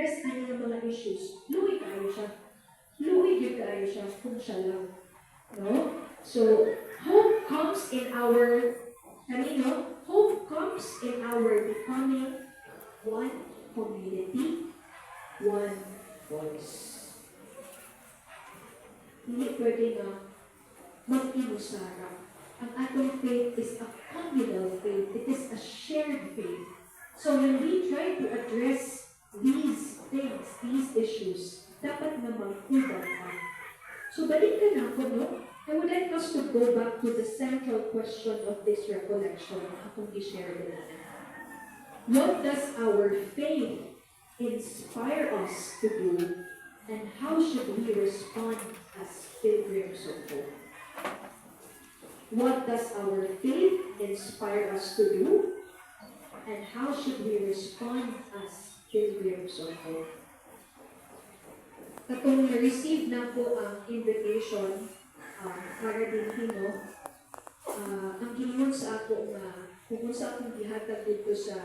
mag-address ani ng mga issues, luwi kayo siya. Luwi yun kayo siya kung siya lang. No? So, hope comes in our, hope comes in our becoming one community, one voice. Hindi pwede na mag-inusara. Ang atong faith is a communal faith. It is a shared faith. So when we try to address these things, these issues, dapat na magkubang ka. So balik ka na ako, no? I would like us to go back to the central question of this recollection na akong i-share din natin. What does our faith inspire us to do, and how should we respond as pilgrims of hope? What does our faith inspire us to do, and how should we respond as pilgrims of hope? Katong na-receive na po ang invitation para din hino, ang giningon sa ako nga, kung sa akong ihatag dito sa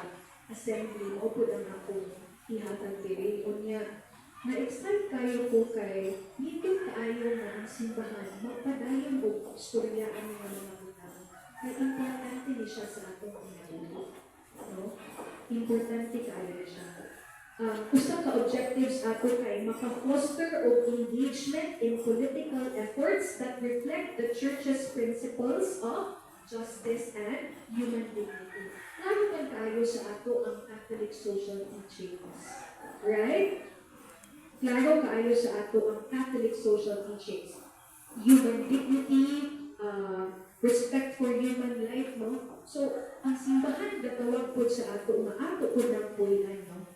assembly, o po lang akong ihatag diri, o niya, na-excite kayo po kay dito kaayo na ang simbahan, magpadayon o storyaan ng mga utang. Kaya importante ni siya sa atong pinagulog. No? Importante kayo siya. Usa ka objectives ato kay maka-foster o engagement in political efforts that reflect the Church's principles of justice and human dignity. Lalo man tayo sa ato ang Catholic social teachings. Right? Klaro kaayo sa ato ang Catholic social teachings. Human dignity, respect for human life, no? So, ang simbahan gatawag po sa ato, ato po ng puwilan, no?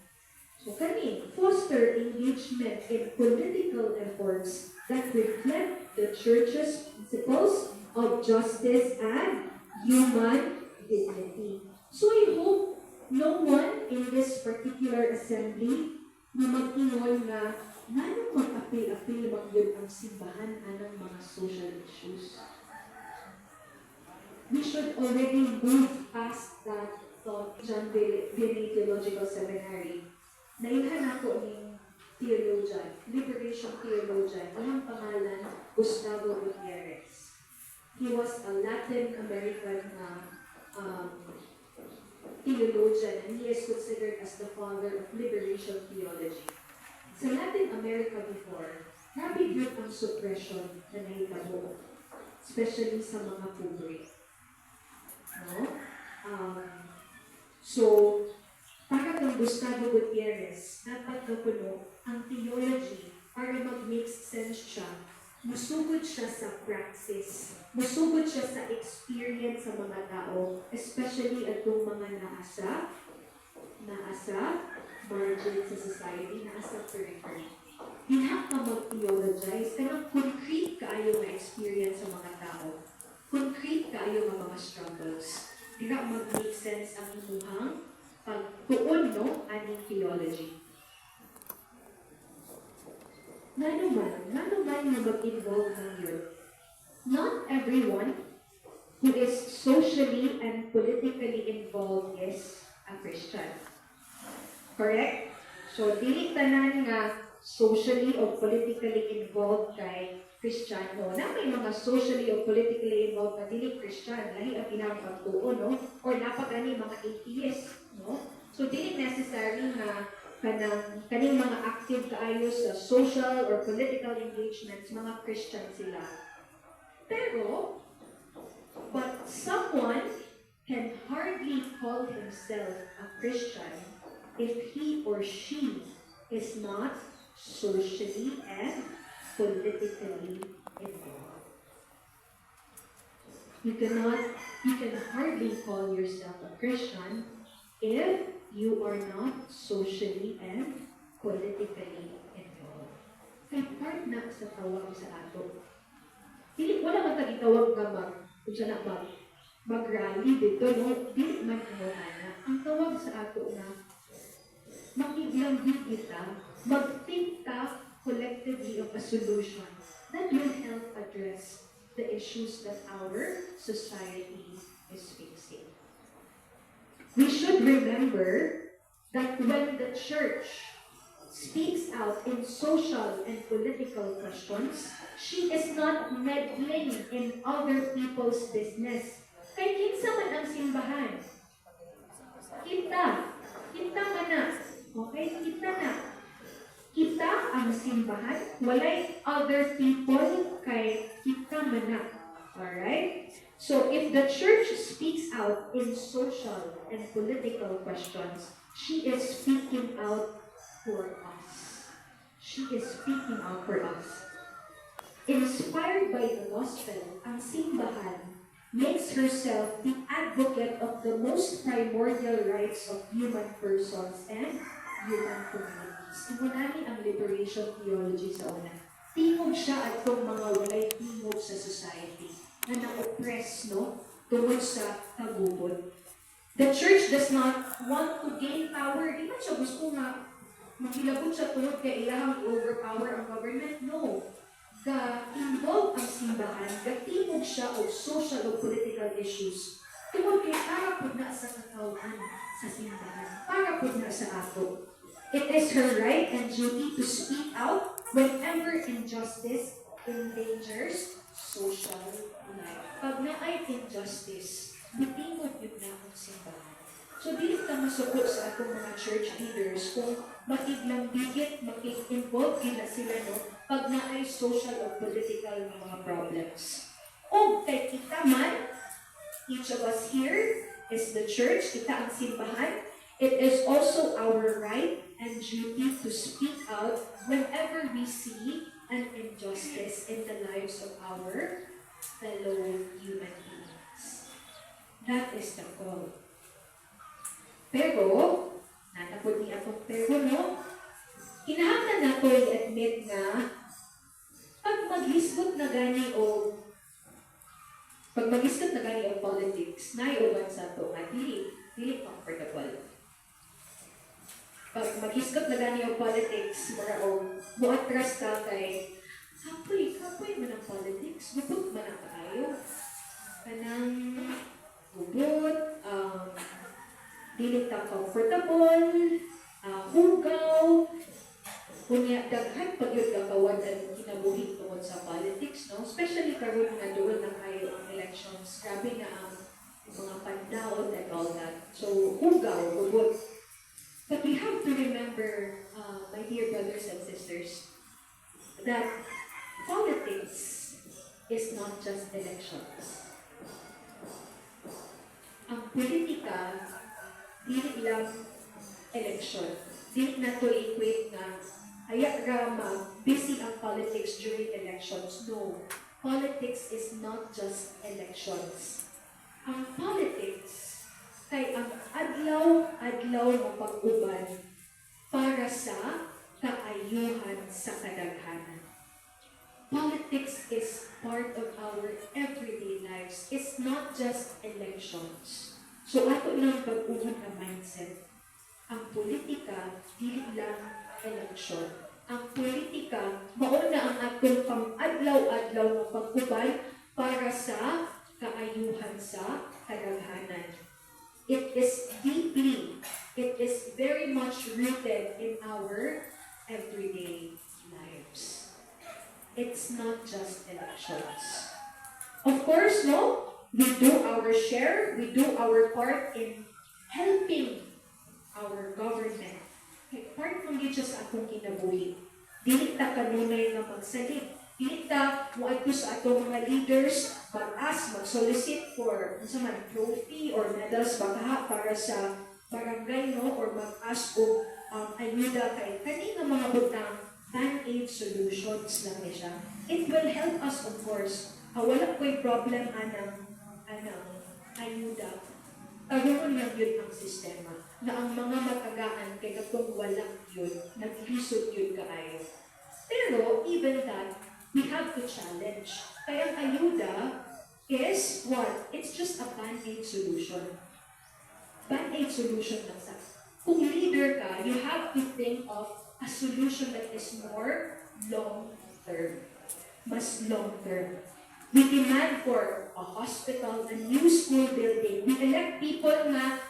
So, kani, foster engagement in political efforts that reflect the Church's principles of justice and human dignity. So, I hope no one in this particular assembly na mag-ingon na nano mag-apil-apil mag-yun ang simbahan anang mga social issues. We should already move past that thought. John Vianney Theological Seminary. Nailhan ako ng theologian, liberation theologian, ang pangalan Gustavo Gutierrez. He was a Latin American theologian, and he is considered as the father of liberation theology. Sa Latin America before, nabigyan ang suppression na nahitabo, especially sa mga pobre. No? So, para kang Gustavo Gutierrez, dapat na puno ang theology para mag-make sense siya. Masugod siya sa praxis. Masugod siya sa experience sa mga tao, especially atong mga naasa margin sa society, naasa periphery. Hinap ka mag-theologize, kanang concrete kaayo na experience sa mga tao. Concrete kaayo nga mga struggles. Di na mag-make sense ang imuhang pagtuon, no, aning theology. Ngano man nga mag-involve ng yun. Not everyone who is socially and politically involved is a Christian. Correct? So, dili tanan nga socially or politically involved kay Kristiyano. Na may mga socially or politically involved na dili Christian, lahi ang pinapagtuon, no? Or napagani mga atheist, no? So, dili necessary na kaning mga active kaayo sa social or political engagements, mga Christian sila. Pero, but someone can hardly call himself a Christian if he or she is not socially and politically involved. You can hardly call yourself a Christian if you are not socially and politically involved. Kaya part na sa tawag sa ato. Wala man tagitawag nga mag-rally dito, no? Dili man na. Ang tawag sa ato na makiglambit kita, mag-think ka collectively of a solution that will help address the issues that our society is facing. We should remember that when the church speaks out in social and political questions, she is not meddling in other people's business. Kay kinsa man ang simbahan. Kita. Kita man na. Okay? Kita na. Kita ang simbahan. Walay other people kay kita man na. Alright? So, if the church speaks out in social and political questions, she is speaking out for us. She is speaking out for us. Inspired by the gospel, ang simbahan makes herself the advocate of the most primordial rights of human persons and human communities. Imunani ang liberation theology sa una. Tingog siya at itong mga walay tingog sa society na na-oppress, no? Tungod sa tagubod. The church does not want to gain power. Di ba siya gusto nga magilabot siya tungod kaya ilahang overpower ang government? No. Ga-involve ang simbahan, ga-tingog siya o social o political issues. Tungod kaya para po na sa katawhan sa simbahan. Para po na sa ato. It is her right and duty to speak out whenever injustice endangers social life. Pag na ay injustice, bitingod yun na ang simbahan. So, di ka masukot sa atong mga church leaders kung makiglang bigit, makig-involve nila sila, no? Pag na ay social or political na mga problems. O kay kita man, each of us here is the church, kita ang simbahan. It is also our right and duty to speak out whenever we see an injustice in the lives of our fellow human beings. That is the call. Pero, natapod niya akong pero, no? Kinahanglan na ko i-admit na pag maghisgot na gani o politics, naiuban sa ito nga, dili comfortable. Pag maghisgot na gani o politics, mara o muatras ka kay kapoy man ang politics, gubot man ang kaayo. Kanang gubot, dili ka comfortable, hugaw, kunya daghan pag yun gagawad ang kinabuhi tungod sa politics, no? Especially karon nga doon na kayo ang elections, grabe na ang mga pandaon and all that. So, hugaw, gubot. But we have to remember, my dear brothers and sisters, that politics is not just elections. Ang politika, dili lang election. Dili na to equate na hayag rama, busy ang politics during elections. No. Politics is not just elections. Ang politics kay ang adlaw ng pag-uban para sa kaayuhan sa kadaghanan. Politics is part of our everyday lives. It's not just elections. So ato lang pag-uban ang mindset. Ang politika, dili lang election. Ang politika, mauna ang atong pang-adlaw-adlaw ng pag-uban para sa kaayuhan sa kadaghanan. It is very much rooted in our everyday lives. It's not just elections. Of course, no? We do our share, we do our part in helping our government. Part ng dito sa akong kinabuhi. Dili ta kanunay nga magsalig. Dili ta muadto sa atong mga leaders mag-ask, mag-solicit for trophy or medals bakaha para sa barangay, no? Or mag-ask o ayuda kay kani nga mga butang band-aid solutions lang siya. It will help us, of course. Wala ko'y problem anang ayuda. Karoon lang yun ang sistema na ang mga matagaan kay katong walang yun, naglisod yun kaayo. Pero, even that, we have to challenge. Kaya ang ayuda is what? It's just a band-aid solution. Band-aid solution lang sa. Kung leader ka, you have to think of a solution that is more long-term. Mas long-term. We demand for a hospital, a new school building. We elect people na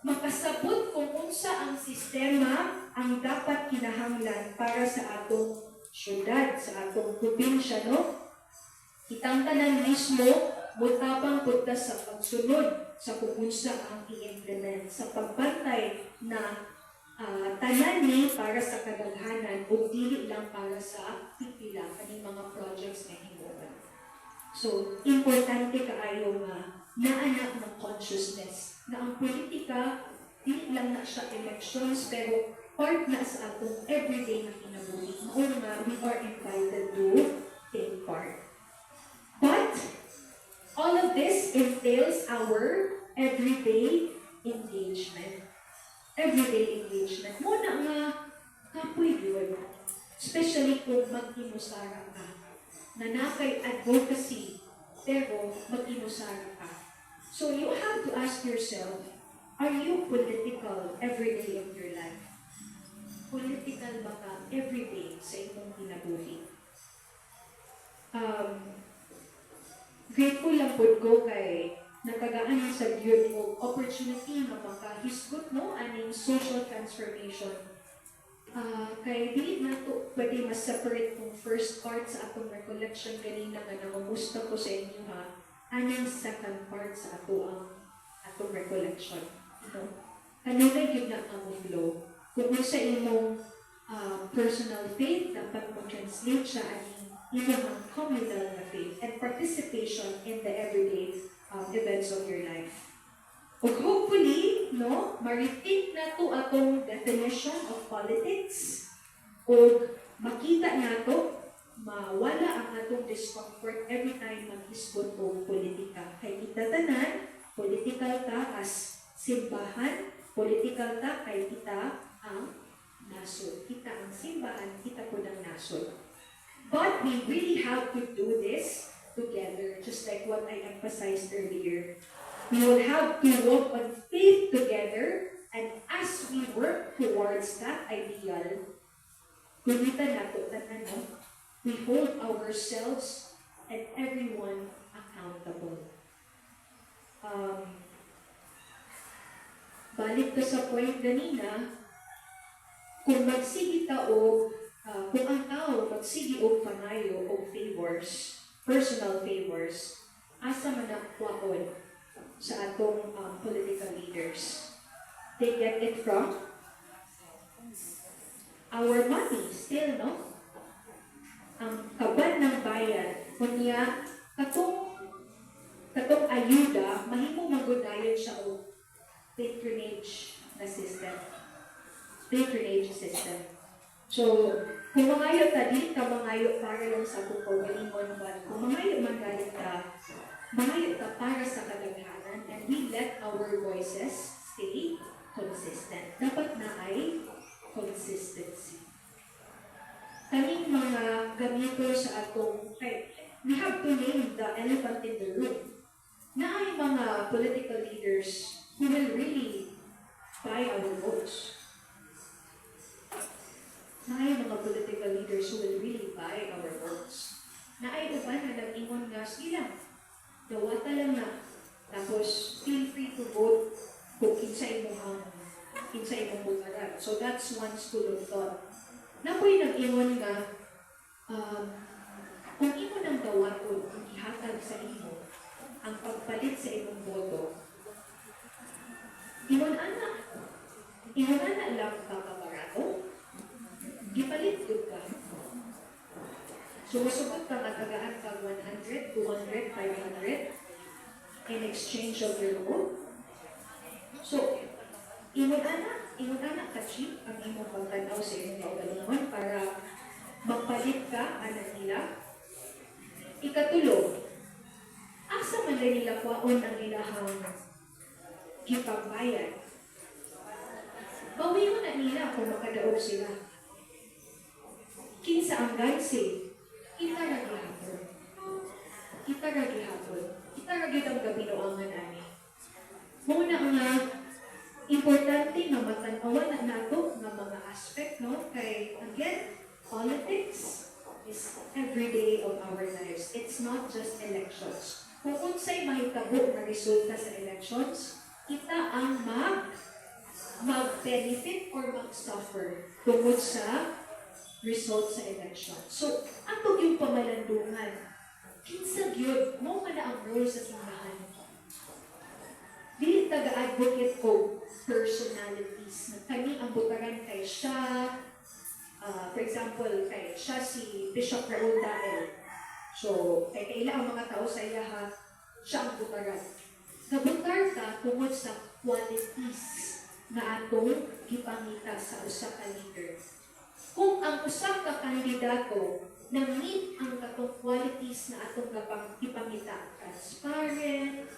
makasabot kung unsa ang sistema ang dapat kinahanglan kinahanglan para sa atong syudad, sa atong probinsya, no? Kitang tanan mismo, mutabang punta sa pagsunod sa kung unsa ang i-implement, sa pagbantay na tanan ni para sa kadaghanan o dili lang para sa pipila kaning mga projects na himuon. So, importante kaayo nga naanak ng consciousness na ang politika dili lang na siya elections pero part na sa atong everyday na kinabuhi. Mao nga we are invited to take part. But all of this entails our everyday engagement. Everyday engagement. Muna nga kapoy yun. Especially kung mag-imusara ka. Nanakay advocacy, pero mag-imusara ka. So you have to ask yourself, are you political every day of your life? Political ba ka every day sa imong kinabuhi? Grateful lang po ko kay nagkagaan sa yun o opportunity na makahisgot no aning social transformation. Kay dili na to pwede mas-separate kung first part sa atong recollection kanina nga nangamusta ko sa inyo ha, aning second part sa atong recollection. No? Kanina yun na ang flow. Kung sa imong personal faith, dapat mo-translate siya aning imong communal na faith and participation in the everyday events of your life. Ug hopefully, no, ma-rethink na to atong definition of politics ug makita nato mawala ang atong discomfort every time mag-isgot og politika. Kay kita tanan, political ta as simbahan, political ta kay kita ang nasod. Kita ang simbahan, kita po ng nasod. But we really have to do this together, just like what I emphasized earlier. We will have to walk on faith together, and as we work towards that ideal, gumitan nato tanan, we hold ourselves and everyone accountable. Balik ka sa point kanina, kung magsigi ta o kung ang tao magsigi og panayo o favors, personal favors, asa man nakwaon sa atong political leaders. They get it from our money still, no? Ang kaban ng bayan, kunya katong ayuda, mahimo magudayon siya o patronage system. So, kung mangayo ta, di ka mangayo para lang sa akong kaugalingon, but kung mangayo man galing ka, mangayo ta para sa kadaghanan, and we let our voices stay consistent. Dapat na ay consistency. Kaming mga gamito sa atong, we have to name the elephant in the room. Na ay mga political leaders who will really buy our votes. Na ay mga political leaders who will really buy our votes. Na ay uban na nag-ingon nga sila. Dawata lang na. Tapos, feel free to vote kung kinsa imong bukaran. So that's one school of thought. Na po'y nag-ingon nga, kung imo nang dawaton, kung ihatag sa imo, ang pagpalit sa imong boto, ingon ana lang kakabarato, gipalit yun ka. Sumusubot ka matagaan ka 100, 200, 500 in exchange of your vote. So, ingon ana ka cheap ang imong pagtanaw sa imong kaugalingon para magpalit ka anak nila. Ikatulo, asa man nila kwaon ang ilahang gipagbayad. Bawi mo na nila kung makadaog sila. Kinsa ang gansi, kita ra gihapon. Kita ra gid ang gabinuangan ani. Muna nga importante na matan-awan na nato nga mga aspect, no? Kay again, politics is every day of our lives. It's not just elections. Kung unsay mahitabo na resulta sa elections, kita ang mag-benefit or mag-suffer tungod sa result sa election. So, ato yung pamalandungan. Kinsa gyud mo man ang role sa simbahan. Dili taga-advocate ko personalities na kani ang butaran kay siya. For example, kay siya si Bishop Raul Dael. So, kay kaila ang mga tao sa iya siya ang butaran. Nabutar ka tungod sa qualities na atong gipangita sa usa ka leader. Kung ang usa ka kandidato na-meet ang katong qualities na atong ipangita, transparent,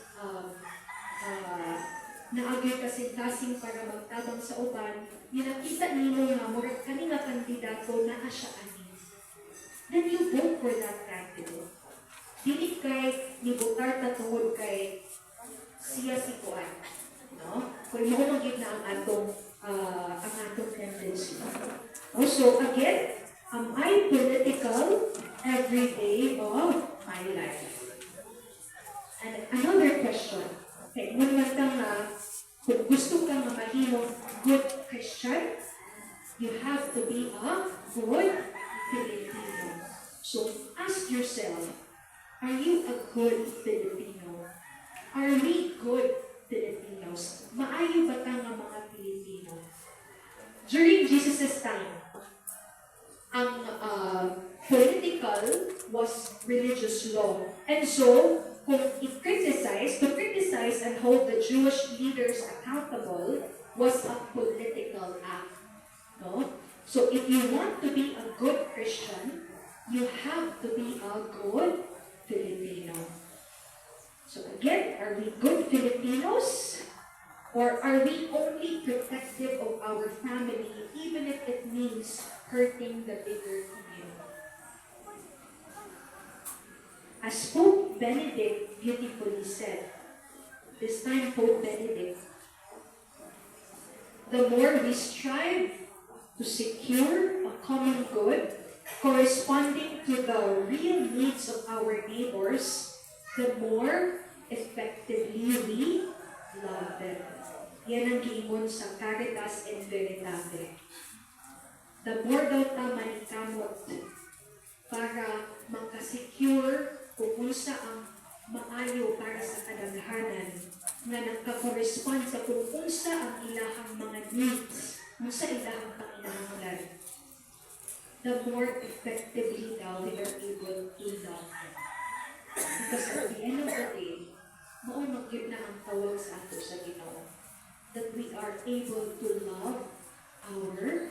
naagay kasing-kasing para magtabang sa uban, yung nakita nimo nga murag kani nga kandidato na siya ani. Then you vote for that candidate. Dili kay nibutar ta tungod kay siya si Kuan, no? Kung mo magid na ang atong tendency. Also, again, am I political every day of my life? And another question. Okay, kung kung gusto kang mahimong good Christian, you have to be a good Filipino. So, ask yourself, are you a good Filipino? Are we good Filipinos? Maayo ba ta nga mga Pilipino? During Jesus' time, ang political was religious law. And so, kung to criticize and hold the Jewish leaders accountable was a political act. No? So if you want to be a good Christian, you have to be a good Filipino. So again, are we good Filipinos? Or are we only protective of our family, even if it means hurting the bigger community? As Pope Benedict beautifully said, this time Pope Benedict, the more we strive to secure a common good corresponding to the real needs of our neighbors, the more effectively we love them. Yan ang giingon sa Caritas in Veritate. The more daw ta manikamot para makasecure kung unsa ang maayo para sa kadaghanan nga nagka-correspond sa kung unsa ang ilahang mga needs, unsa ilahang panginahanglan, the more effectively daw we are able to love them. Because at the end of the day, maunag-yun na ang tawag sa ato sa Ginoo, that we are able to love our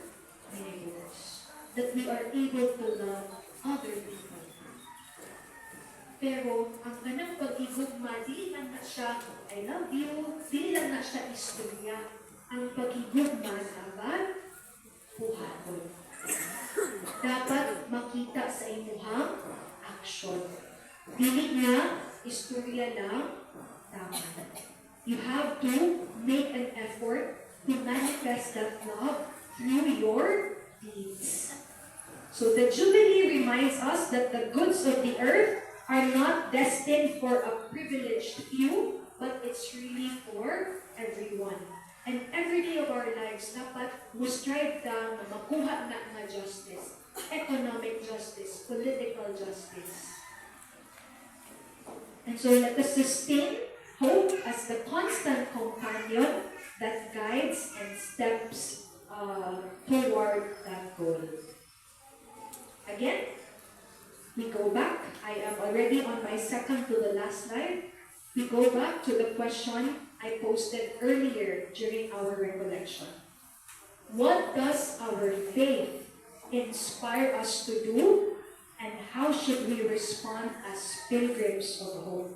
neighbors, that we are able to love other people. Pero ang kanang pag-igugma, dili lang na siya, I love you, dili lang na siya istorya. Ang pag-igugma dapat buhaton. Dapat makita sa imuhang action. Dili na istorya lang, dapat. You have to make an effort to manifest that love through your deeds. So the Jubilee reminds us that the goods of the earth are not destined for a privileged few, but it's really for everyone. And every day of our lives, dapat mo strive ka na makuha na nga justice, economic justice, political justice. And so let us sustain hope as the constant companion that guides and steps toward that goal. Again, we go back. I am already on my second to the last slide. We go back to the question I posted earlier during our recollection. What does our faith inspire us to do, and how should we respond as pilgrims of hope?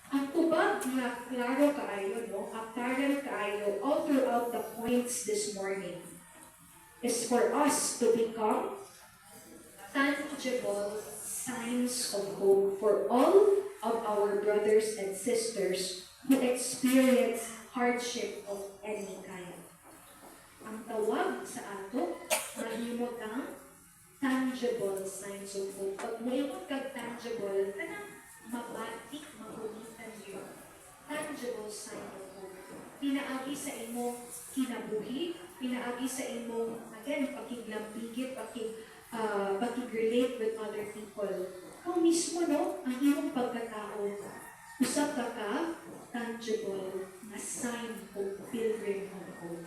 Ang tubag na klaro kaayo, no? Apparent kaayo all throughout the points this morning is for us to become tangible signs of hope for all of our brothers and sisters who experience hardship of any kind. Ang tawag sa ato, mahimot ang tangible signs of hope. Pag mahimot kag tangible, kanang mabatik, magulitan yun. Tangible sign of hope. Pinaagi sa imong kinabuhi, pinaagi sa imong again, pakiglambigit, pakig-relate with other people. Kung mismo, no, ang iyong pagkatao, usap ka tangible na sign o pilgrim of hope.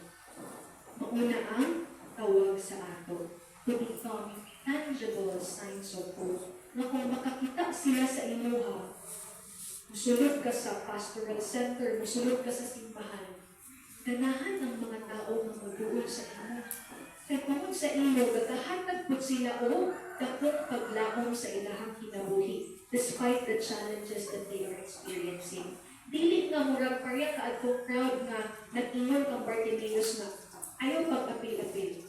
Mauna ang tawag sa ato to become tangible signs of hope. Na kung makakita sila sa imuha, musulod ka sa pastoral center, musulod ka sa simbahan, ganahan ng mga tao na magduol sa imo. Kaya kung sa imo, gatahatag po sila o dakong paglaom sa ilahang kinabuhi, despite the challenges that they are experiencing. Dili nga murag parya ka at crowd nga nag-ingon kang Bartimaeus na ayaw pag-apil-apil,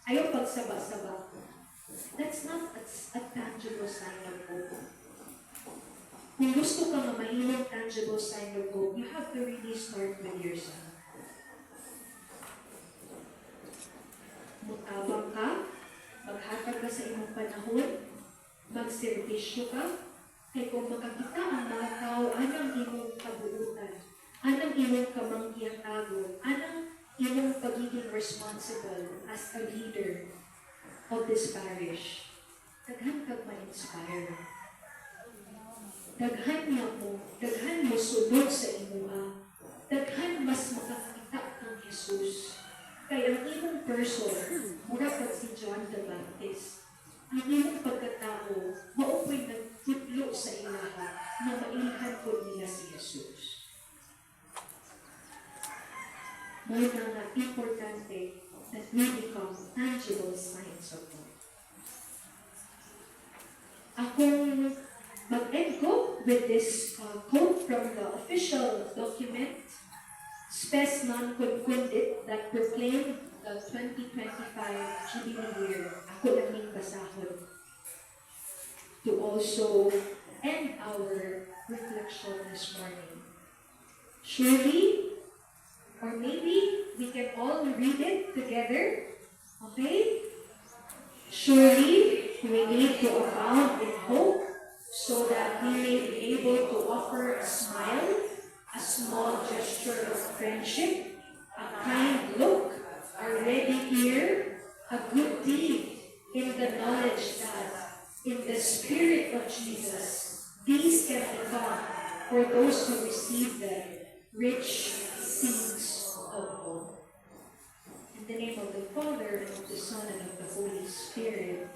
ayaw pagsaba-saba. That's not a tangible sign of hope. Kung gusto ka nga mahimong tangible sign of hope, you have to really start with yourself. Mutabang ka, maghatag ka sa imong panahon, magserbisyo ka, kaya kung makakita ang mga tao, anang imong kabuutan, anang imong kamangyatagon, anang imong pagiging responsible as a leader of this parish, daghan kag ma-inspire. Daghan mo sunod sa imuha. Daghan mas makakita ng Jesus. Kaya ang imong person, mura pag si John the Baptist, ang imong pagkatao, maupoy nagtutlo sa ilaha na mailhan ko nila si Jesus. More na importante that we become tangible signs of God. Akong mag-end ko with this quote from the official document, Spes Non Concundit, that proclaimed the 2025 Jubilee year. Ako lang yung basahon to also end our reflection this morning. Surely, or maybe we can all read it together. Okay? Surely, we need to abound in hope so that we may be able to offer a smile, a small gesture of friendship, a kind look, a ready ear, a good deed in the knowledge that in the Spirit of Jesus, these can become, for those who receive them, rich seeds of hope. In the name of the Father, and of the Son, and of the Holy Spirit.